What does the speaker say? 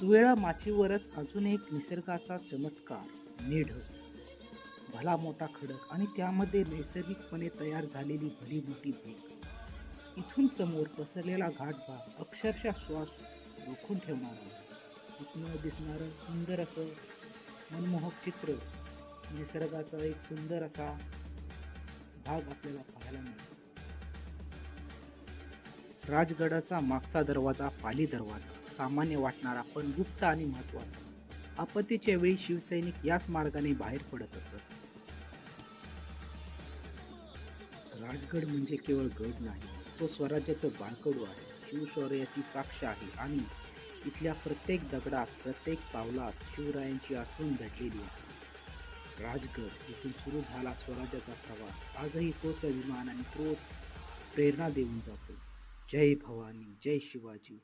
सुवेळा माचीवरच अजून एक निसर्गाचा चमत्कार मेढ, भला मोठा खडक आणि त्यामध्ये नैसर्गिकपणे तयार झालेली भली मोठी भेग. इथून समोर पसरलेला घाटभाग अक्षरशः श्वास रोखून ठेवणारा, इथनं दिसणारं सुंदर असं मनमोहक चित्र, निसर्गाचा एक सुंदर असा भाग आपल्याला पाहायला मिळतो. राजगडाचा मागचा दरवाजा पाली दरवाजा सामान्य वाटणारा पण गुप्त आणि महत्वाचा. आपत्तीच्या वेळी शिवसैनिक याच मार्गाने बाहेर पडत असत. राजगड म्हणजे केवळ गड नाही, तो स्वराज्याचं बाळकडू आहे, शिवशौर्याची साक्ष आहे आणि इथल्या प्रत्येक दगडात, प्रत्येक पावलात शिवरायांची आठवण दडलेली आहे. राजगड इथून सुरू झाला स्वराज्याचा प्रवास. आजही तोच अभिमान आणि तोच प्रेरणा देऊन जातो. जय भवानी, जय शिवाजी.